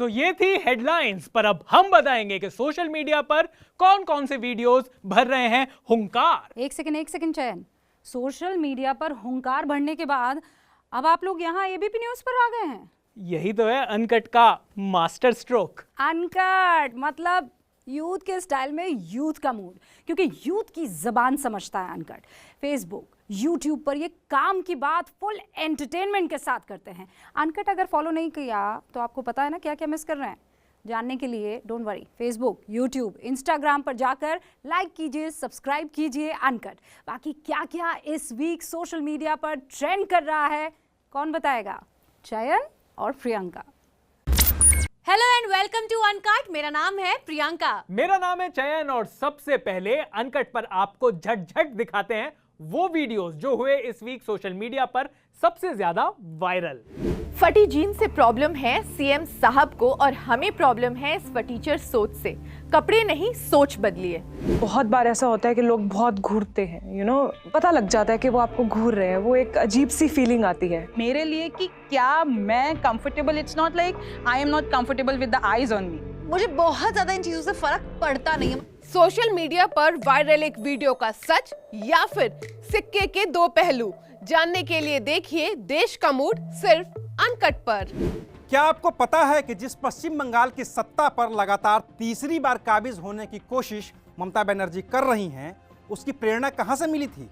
ये थी हेडलाइंस, पर अब हम बताएंगे कि सोशल मीडिया पर कौन कौन से वीडियोस भर रहे हैं हुंकार। एक सेकंड चयन, सोशल मीडिया पर हुंकार भरने के बाद अब आप लोग यहाँ एबीपी न्यूज पर आ गए हैं। यही तो है अनकट का मास्टर स्ट्रोक। अनकट मतलब यूथ के स्टाइल में यूथ का मूड, क्योंकि यूथ की जबान समझता है अनकट। फेसबुक, यूट्यूब पर ये काम की बात फुल एंटरटेनमेंट के साथ करते हैं। अनकट अगर फॉलो नहीं किया तो आपको पता है ना क्या क्या मिस कर रहे हैं। जानने के लिए don't worry, Facebook, YouTube, Instagram पर जाकर लाइक कीजिए, सब्सक्राइब कीजिए अनकट। बाकी क्या क्या इस वीक सोशल मीडिया पर ट्रेंड कर रहा है कौन बताएगा? चयन और Priyanka. Hello and welcome to uncut. मेरा नाम है प्रियंका। मेरा नाम है चयन और सबसे पहले अनकट पर आपको झट दिखाते हैं वो वीडियोस जो हुए इस वीक सोशल मीडिया पर सबसे ज्यादा वायरल। फटी जीन से प्रॉब्लम है सीएम साहब को और हमें प्रॉब्लम है इस फटीचर सोच से। कपड़े नहीं, सोच बदलिए। बहुत बार ऐसा होता है कि लोग बहुत घूरते हैं, पता लग जाता है कि वो आपको घूर रहे हैं। वो एक अजीब सी फीलिंग आती है मेरे लिए कि क्या मैं comfortable, it's not like I am not comfortable with the eyes on me. मुझे बहुत ज्यादा इन चीजों से फर्क पड़ता नहीं है। सोशल मीडिया पर वायरल एक वीडियो का सच या फिर सिक्के के दो पहलू, जानने के लिए देखिए देश का मूड सिर्फ अनकट पर। क्या आपको पता है कि जिस पश्चिम बंगाल की सत्ता पर लगातार तीसरी बार काबिज होने की कोशिश ममता बनर्जी कर रही हैं, उसकी प्रेरणा कहां से मिली थी?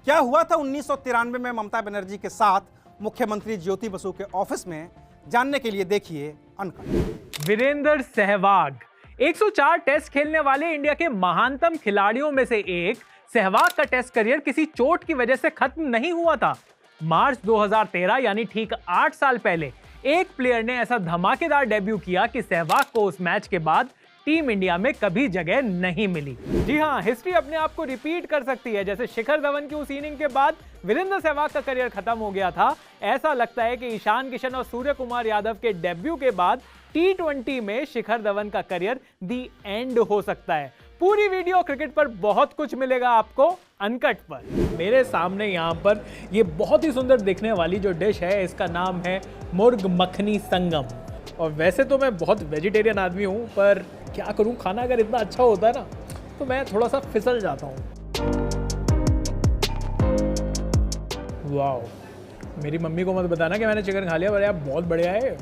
क्या हुआ था 1993 में ममता बनर्जी के साथ मुख्यमंत्री ज्योति बसु के ऑफिस में? जानने के लिए देखिए अनकट। वीरेंद्र सहवाग 104 टेस्ट खेलने वाले इंडिया के महानतम खिलाड़ियों में से एक। सहवाग का टेस्ट करियर किसी चोट की वजह से खत्म नहीं हुआ था। मार्च 2013 यानी ठीक 8 साल पहले एक प्लेयर ने ऐसा धमाकेदार डेब्यू किया कि सहवाग को उस मैच के बाद टीम इंडिया में कभी जगह नहीं मिली। जी हां, हिस्ट्री अपने आप को रिपीट कर सकती है। जैसे शिखर धवन की उस इनिंग के बाद वीरेंद्र सहवाग का करियर खत्म हो गया था, ऐसा लगता है कि ईशान किशन और सूर्य कुमार यादव के डेब्यू के बाद T20 में शिखर धवन का करियर दी एंड हो सकता है। पूरी वीडियो क्रिकेट पर बहुत कुछ मिलेगा आपको अनकट पर। मेरे सामने यहाँ पर ये बहुत ही सुंदर दिखने वाली जो डिश है, इसका नाम है मुर्ग मखनी संगम। और वैसे तो मैं बहुत वेजिटेरियन आदमी हूँ, पर क्या करूँ, खाना अगर इतना अच्छा होता है ना तो मैं थोड़ा सा फिसल जाता हूँ। वाओ, मेरी मम्मी को मत बताना कि मैंने चिकन खा लिया, पर यार बहुत बढ़िया है।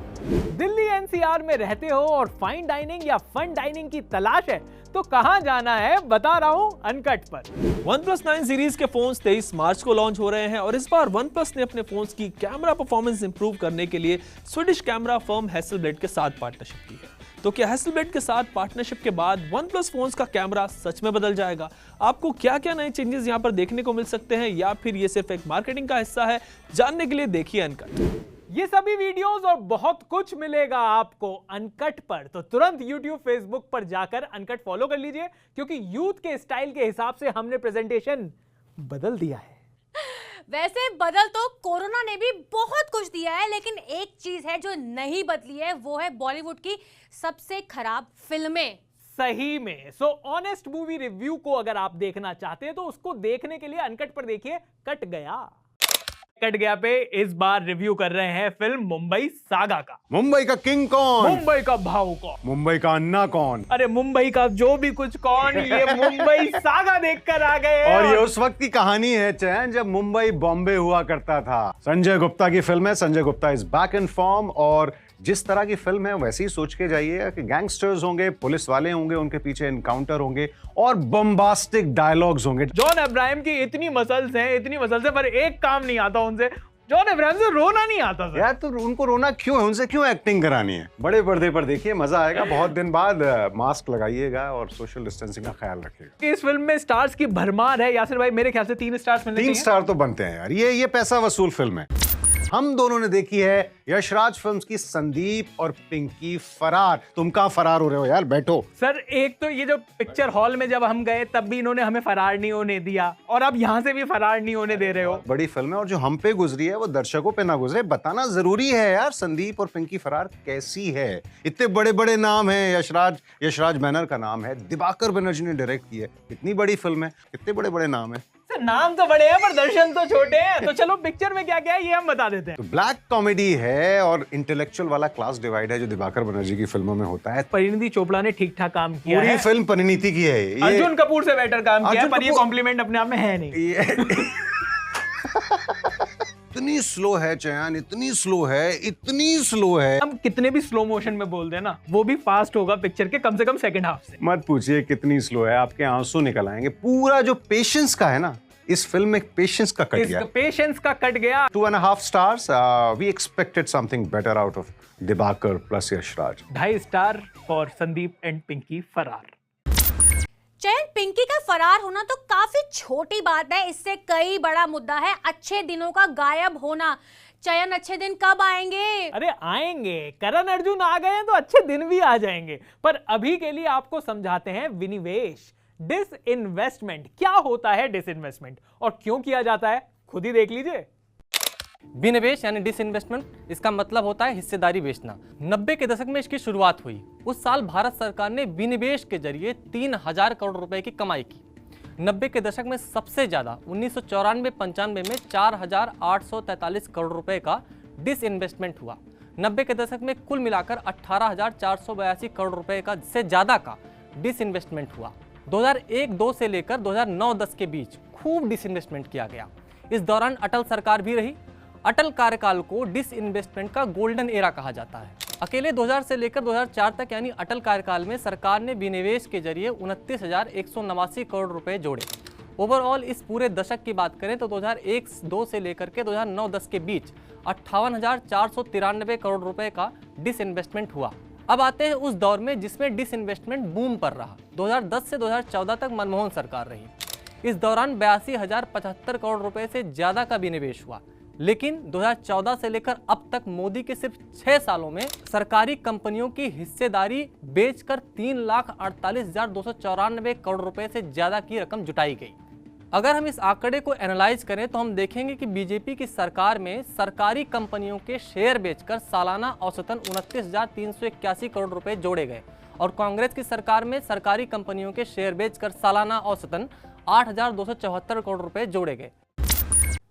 दिल्ली एनसीआर में रहते हो और फाइन डाइनिंग या फन डाइनिंग की तलाश है तो कहां जाना है बता रहा हूं अनकट पर। OnePlus 9 सीरीज के फोन्स 23 मार्च को लॉन्च हो रहे हैं और इस बार OnePlus ने अपने फोन्स की कैमरा परफॉर्मेंस इंप्रूव करने के लिए स्वीडिश कैमरा फर्म हैसलब्लेड के साथ पार्टनरशिप की है। तो क्या हैसलब्लेड के साथ पार्टनरशिप के बाद OnePlus फोन्स का कैमरा सच में बदल जाएगा? आपको क्या क्या नए चेंजेस यहां पर देखने को मिल सकते हैं, या फिर ये सिर्फ एक मार्केटिंग का हिस्सा है? जानने के लिए देखिए अनकट। ये सभी वीडियोस और बहुत कुछ मिलेगा आपको अनकट पर, तो तुरंत YouTube, Facebook पर जाकर अनकट फॉलो कर लीजिए, क्योंकि यूथ के स्टाइल के हिसाब से हमने प्रेजेंटेशन बदल दिया है। वैसे बदल तो कोरोना ने भी बहुत कुछ दिया है, लेकिन एक चीज है जो नहीं बदली है, वो है बॉलीवुड की सबसे खराब फिल्में। सही में। सो ऑनेस्ट मूवी रिव्यू को अगर आप देखना चाहते हैं तो उसको देखने के लिए अनकट पर देखिए कट गया। कट गया पे इस बार रिव्यू कर रहे हैं फिल्म मुंबई सागा का। मुंबई का किंग कौन? मुंबई का भाऊ कौन? मुंबई का अन्ना कौन? अरे मुंबई का जो भी कुछ कौन, ये मुंबई सागा देखकर आ गए। और ये उस वक्त की कहानी है चैन जब मुंबई बॉम्बे हुआ करता था। संजय गुप्ता की फिल्म है। Sanjay Gupta is back in form और जिस तरह की फिल्म है वैसे ही सोच के जाइए कि गैंगस्टर्स होंगे, पुलिस वाले होंगे, उनके पीछे एनकाउंटर होंगे और बम्बास्टिक डायलॉग्स होंगे। जॉन अब्राहम की इतनी मसल्स हैं, पर एक काम नहीं आता उनसे। जॉन अब्राहम से रोना नहीं आता सर। यार तो उनको रोना क्यों है? उनसे क्यों एक्टिंग करानी है? बड़े पर्दे पर देखिए, मजा आएगा। बहुत दिन बाद मास्क लगाइएगा और सोशल डिस्टेंसिंग का ख्याल रखिएगा। इस फिल्म में स्टार्स की भरमार है। यासिर भाई, मेरे ख्याल से 3 स्टार्स मिलने चाहिए। 3 स्टार तो बनते हैं यार। ये पैसा वसूल फिल्म है। हम दोनों ने देखी है यशराज फिल्म्स की संदीप और पिंकी फरार। तुम कहां फरार हो रहे हो यार? बैठो। सर, एक तो ये जो पिक्चर हॉल में जब हम गए तब भी इन्होंने हमें फरार नहीं होने दिया, और अब यहाँ से भी फरार नहीं होने दे रहे हो। बड़ी फिल्म है और जो हम पे गुजरी है वो दर्शकों पे ना गुजरे, बताना जरूरी है यार। संदीप और पिंकी फरार कैसी है? इतने बड़े बड़े नाम है। यशराज बैनर का नाम है, दिवाकर बनर्जी ने डायरेक्ट की है। इतनी बड़ी फिल्म है, कितने बड़े बड़े नाम है। नाम तो बड़े हैं पर दर्शन तो छोटे हैं। तो चलो पिक्चर में क्या क्या है ये हम बता देते हैं। तो ब्लैक कॉमेडी है और इंटेलेक्चुअल वाला क्लास डिवाइड है जो दिवाकर बनर्जी की फिल्मों में होता है। परिणीति चोपड़ा ने ठीक ठाक काम किया पूरी है। फिल्म परिणीति की है ये। अर्जुन कपूर से बेटर काम किया है, पर ये कपूर- कॉम्प्लीमेंट अपने आप में है नहीं। इतनी स्लो है चयन, इतनी स्लो है। हम कितने भी स्लो मोशन में बोल दें ना, वो भी फास्ट होगा पिक्चर के कम से कम सेकंड हाफ से। मत पूछिए कितनी स्लो है, आपके आंसू निकल आएंगे। पूरा जो पेशेंस का है ना, इस फिल्म में पेशेंस का कट गया। पेशेंस का कट गया। 2.5 stars. We expected something better out of Dibakar plus Yash Raj. 2.5 star for Sandeep and Pinky फरार। चयन, पिंकी का फरार होना तो काफी छोटी बात है, इससे कई बड़ा मुद्दा है अच्छे दिनों का गायब होना। चयन, अच्छे दिन कब आएंगे? अरे आएंगे, करण अर्जुन आ गए हैं तो अच्छे दिन भी आ जाएंगे। पर अभी के लिए आपको समझाते हैं विनिवेश, डिसइन्वेस्टमेंट। क्या होता है डिसइन्वेस्टमेंट और क्यों किया जाता है, खुद ही देख लीजिए। विनिवेश यानी डिसइन्वेस्टमेंट, इसका मतलब होता है हिस्सेदारी बेचना। 90 के दशक में इसकी शुरुआत हुई। उस साल भारत सरकार ने विनिवेश के जरिए 3000 करोड़ रुपए की कमाई की। 90 के दशक में सबसे ज्यादा 1994-95 में 4843 करोड़ रुपए का डिसइन्वेस्टमेंट हुआ। 90 के दशक में कुल मिलाकर 18482 करोड़ रुपए का से ज्यादा का डिसइन्वेस्टमेंट हुआ। 2001-2 से लेकर 2009-10 के बीच खूब डिसइन्वेस्टमेंट किया गया। इस दौरान अटल सरकार भी रही। अटल कार्यकाल को डिसइन्वेस्टमेंट का गोल्डन एरा कहा जाता है। अकेले 2000 से लेकर 2004 तक यानी अटल कार्यकाल में सरकार ने विनिवेश के जरिए 29,189 करोड़ रुपए जोड़े। ओवरऑल इस पूरे दशक की बात करें तो 2001-2 से लेकर के 2009-10 के बीच 58,493 करोड़ रुपए का डिसइन्वेस्टमेंट हुआ। अब आते हैं उस दौर में जिसमें डिसइन्वेस्टमेंट बूम पर रहा। 2010 से 2014 तक मनमोहन सरकार रही। इस दौरान 82,075 करोड़ रुपए से ज्यादा का विनिवेश हुआ। लेकिन 2014 से लेकर अब तक मोदी के सिर्फ 6 सालों में सरकारी कंपनियों की हिस्सेदारी बेचकर 3,48,294 करोड़ रुपए से ज्यादा की रकम जुटाई गई। अगर हम इस आंकड़े को एनालाइज करें तो हम देखेंगे कि बीजेपी की सरकार में सरकारी कंपनियों के शेयर बेचकर सालाना औसतन 29,381 करोड़ रुपए जोड़े गए और कांग्रेस की सरकार में सरकारी कंपनियों के शेयर बेचकर सालाना औसतन 8,274 करोड़ रुपए जोड़े गए।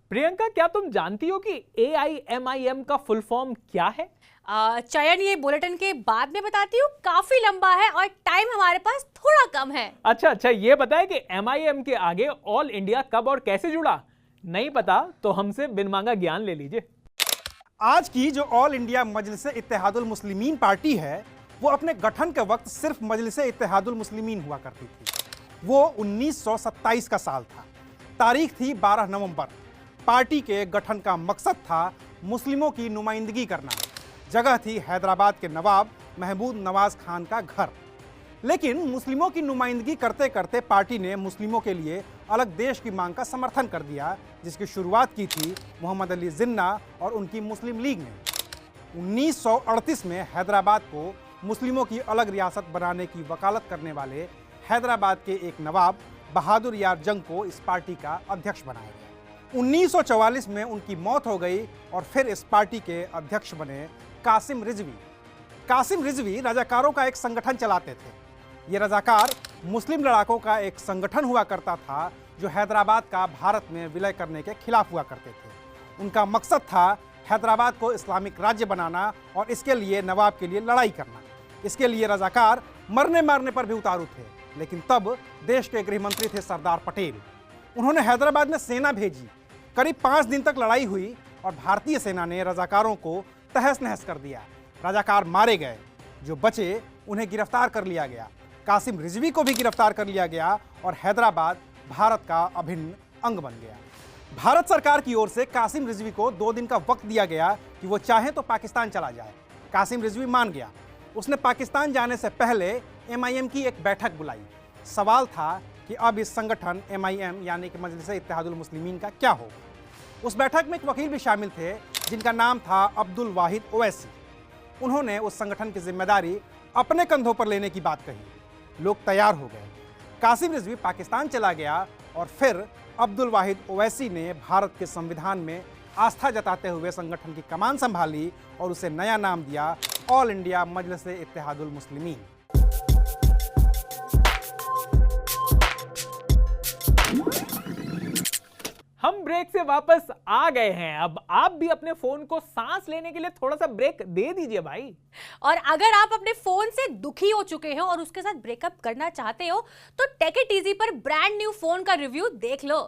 प्रियंका, क्या तुम जानती हो कि AIMIM का फुल फॉर्म क्या है? चयन, ये बुलेटिन के बाद में बताती हूँ, काफी लंबा है और टाइम हमारे पास थोड़ा कम है। अच्छा, ये बताए कि MIM के आगे ऑल इंडिया कब और कैसे जुड़ा? नहीं पता तो हमसे बिन मांगा ज्ञान ले लीजिए। आज की जो ऑल इंडिया मजलिस इत्तेहादुल मुस्लिमीन पार्टी है, वो अपने गठन के वक्त सिर्फ मजलिस इत्तेहादुल मुस्लिमीन हुआ करती थी। वो 1927 का साल था। तारीख थी 12 नवंबर। पार्टी के गठन का मकसद था मुस्लिमों की नुमाइंदगी करना। जगह थी हैदराबाद के नवाब महमूद नवाज खान का घर। लेकिन मुस्लिमों की नुमाइंदगी करते करते पार्टी ने मुस्लिमों के लिए अलग देश की मांग का समर्थन कर दिया, जिसकी शुरुआत की थी मोहम्मद अली जिन्ना और उनकी मुस्लिम लीग ने। 1938 में हैदराबाद को मुस्लिमों की अलग रियासत बनाने की वकालत करने वाले हैदराबाद के एक नवाब बहादुर यार जंग को इस पार्टी का अध्यक्ष बनाया गया। 1944 में उनकी मौत हो गई और फिर इस पार्टी के अध्यक्ष बने कासिम रिजवी। कासिम रिजवी रजाकारों का एक संगठन चलाते थे। ये रजाकार मुस्लिम लड़ाकों का एक संगठन हुआ करता था जो हैदराबाद का भारत में विलय करने के खिलाफ हुआ करते थे। उनका मकसद था हैदराबाद को इस्लामिक राज्य बनाना और इसके लिए नवाब के लिए लड़ाई करना। इसके लिए रजाकार मरने मारने पर भी उतारू थे। लेकिन तब देश के गृह मंत्री थे सरदार पटेल। उन्होंने हैदराबाद में सेना भेजी। करीब 5 दिन तक लड़ाई हुई और भारतीय सेना ने रजाकारों को तहस नहस कर दिया। रजाकार मारे गए। जो बचे उन्हें गिरफ्तार कर लिया गया। कासिम रिजवी को भी गिरफ्तार कर लिया गया और हैदराबाद भारत का अभिन्न अंग बन गया। भारत सरकार की ओर से कासिम रिजवी को 2 दिन का वक्त दिया गया कि वो चाहे तो पाकिस्तान चला जाए। कासिम रिजवी मान गया। उसने पाकिस्तान जाने से पहले MIM की एक बैठक बुलाई। सवाल था कि अब इस संगठन MIM यानी कि मजलिस इत्तेहादुल मुस्लिमीन का क्या होगा। उस बैठक में एक वकील भी शामिल थे जिनका नाम था अब्दुल वाहिद ओवैसी। उन्होंने उस संगठन की जिम्मेदारी अपने कंधों पर लेने की बात कही। लोग तैयार हो गए। कासिम रिजवी पाकिस्तान चला गया और फिर अब्दुल वाहिद ओवैसी ने भारत के संविधान में आस्था जताते हुए संगठन की कमान संभाली और उसे नया नाम दिया ऑल इंडिया मजलिस इत्तेहादुल मुस्लिमीन। हम ब्रेक से वापस आ गए हैं। अब आप भी अपने फोन को सांस लेने के लिए थोड़ा सा ब्रेक दे दीजिए भाई। और अगर आप अपने फोन से दुखी हो चुके हो और उसके साथ ब्रेकअप करना चाहते हो तो टेक इट इजी पर ब्रांड न्यू फोन का रिव्यू देख लो।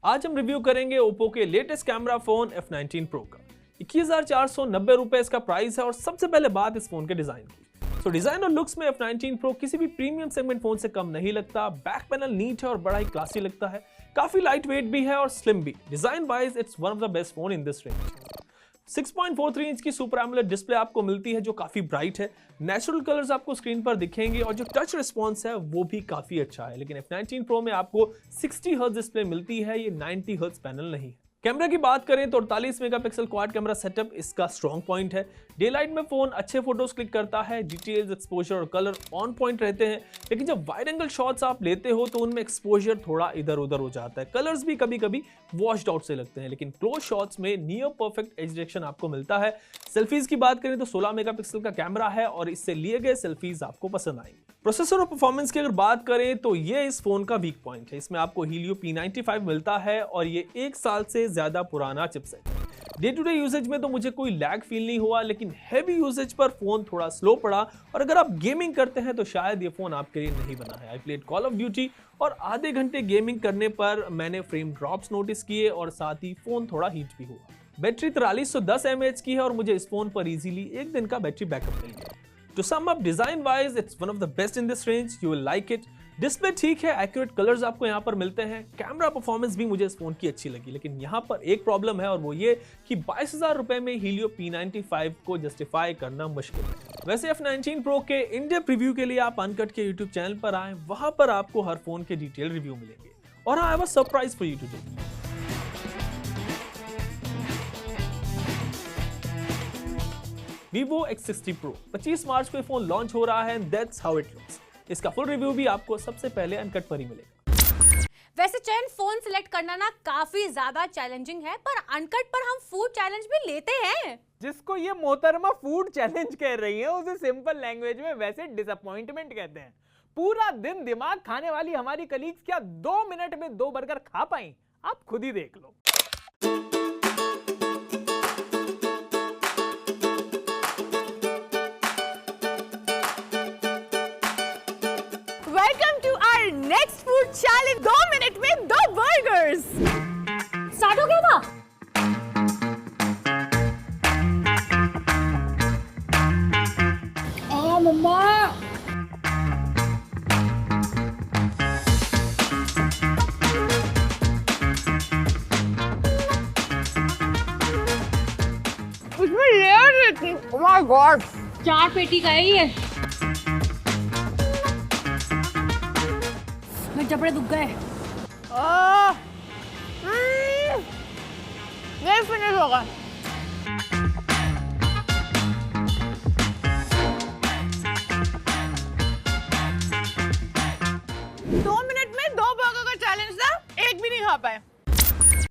आज हम रिव्यू करेंगे ओप्पो के latest camera phone F19 Pro का। 21,490 रुपए इसका प्राइस है। और सबसे पहले बात इस फोन के डिजाइन की। तो डिजाइन और लुक्स में F19 Pro किसी भी प्रीमियम सेगमेंट फोन से कम नहीं लगता। बैक पैनल नीट है और बड़ा ही क्लासी लगता है। काफी लाइट वेट भी है और स्लिम भी। Design wise it's one of the best phone in this range. 6.43 inch की सुपर एमोलेड डिस्प्ले आपको मिलती है जो काफी ब्राइट है। नेचुरल कलर्स आपको स्क्रीन पर दिखेंगे और जो टच रिस्पॉन्स है वो भी काफी अच्छा है। लेकिन F19 Pro में आपको 60 हर्ट्ज डिस्प्ले मिलती है, ये 90 हर्ट्ज पैनल नहीं है। कैमरा की बात करें तो 48 मेगापिक्सल क्वाड कैमरा सेटअप इसका स्ट्रॉन्ग पॉइंट है। डे लाइट में फोन अच्छे फोटोज क्लिक करता है। डिटेल्स, एक्सपोजर और कलर ऑन पॉइंट रहते हैं। लेकिन जब वाइड एंगल शॉट्स आप लेते हो तो उनमें एक्सपोजर थोड़ा इधर उधर हो जाता है। कलर्स भी कभी कभी वॉश्ड आउट से लगते हैं। लेकिन क्लोज शॉट्स में नियर परफेक्ट एज डिटेक्शन आपको मिलता है। सेल्फीज की बात करें तो 16 मेगापिक्सल का कैमरा है और इससे लिए गए सेल्फीज आपको पसंद आएंगे। प्रोसेसर और परफॉर्मेंस की अगर बात करें तो ये इस फोन का वीक पॉइंट है। इसमें आपको Helio P95 मिलता है और ये 1 साल से ज्यादा पुराना चिपसेट है। डे टू डे यूसेज में तो मुझे कोई लैग फील नहीं हुआ, लेकिन हैवी यूसेज पर फोन थोड़ा स्लो पड़ा। और अगर आप गेमिंग करते हैं तो शायद ये फोन आपके लिए नहीं बना है। I played call of duty और आधे घंटे गेमिंग करने पर मैंने फ्रेम ड्रॉप्स नोटिस किए और साथ ही फोन थोड़ा हीट भी हुआ। बैटरी 4310 mAh की है और मुझे इस फोन पर इजीली 1 दिन का बैटरी बैकअप मिल गया। To sum up, design wise, it's one of the best in this range. You will like it. Display ठीक है, एक्यूरेट कलर्स आपको यहाँ पर मिलते हैं। कैमरा परफॉर्मेंस भी मुझे इस फोन की अच्छी लगी। लेकिन यहाँ पर एक प्रॉब्लम है और वो ये कि 22,000 रुपए में Helio P95 को जस्टिफाई करना मुश्किल है। वैसे F19 Pro के इन डेप्थ रिव्यू के लिए आप अनकट के यूट्यूब चैनल पर आए, वहां पर आपको हर फोन के डिटेल रिव्यू मिलेंगे। और हाँ, I have a surprise for you today. Vivo X60 Pro 25 मार्च को ये फोन लॉन्च हो रहा है। That's how it looks. इसका फुल रिव्यू भी आपको सबसे पहले अनकट पर ही मिलेगा। वैसे चैन फोन सिलेक्ट करना ना काफी ज्यादा चैलेंजिंग है, पर अनकट पर हम फूड चैलेंज भी लेते हैं। जिसको ये मोहतरमा फूड चैलेंज कह रही है उसे सिंपल लैंग्वेज में वैसे डिसअपॉइंटमेंट कहते हैं। पूरा दिन दिमाग खाने वाली हमारी कलीग्स क्या 2 मिनट में 2 बर्गर खा पाई? आप खुद ही देख लो। Welcome to our next food challenge. 2 minute में 2 बर्गर्स। स्टार्ट हो गया था। मम्मा इसमें लेयर थी। ओह माय गॉड, 4 पेटी का है ये। मेरे जबड़े दुख गए। ये फिनिश होगा। एक भी नहीं खा पाए।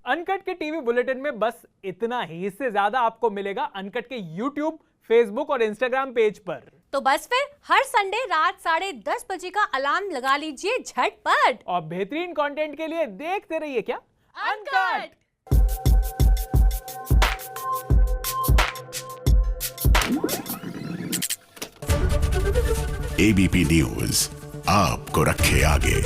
अनकट के टीवी बुलेटिन में बस इतना ही। इससे ज्यादा आपको मिलेगा अनकट के YouTube, Facebook और Instagram पेज पर। तो बस फिर हर संडे रात 10:30 बजे का अलार्म लगा लीजिए झटपट। और बेहतरीन कंटेंट के लिए देखते रहिए क्या अनकट। ABP न्यूज आपको रखे आगे।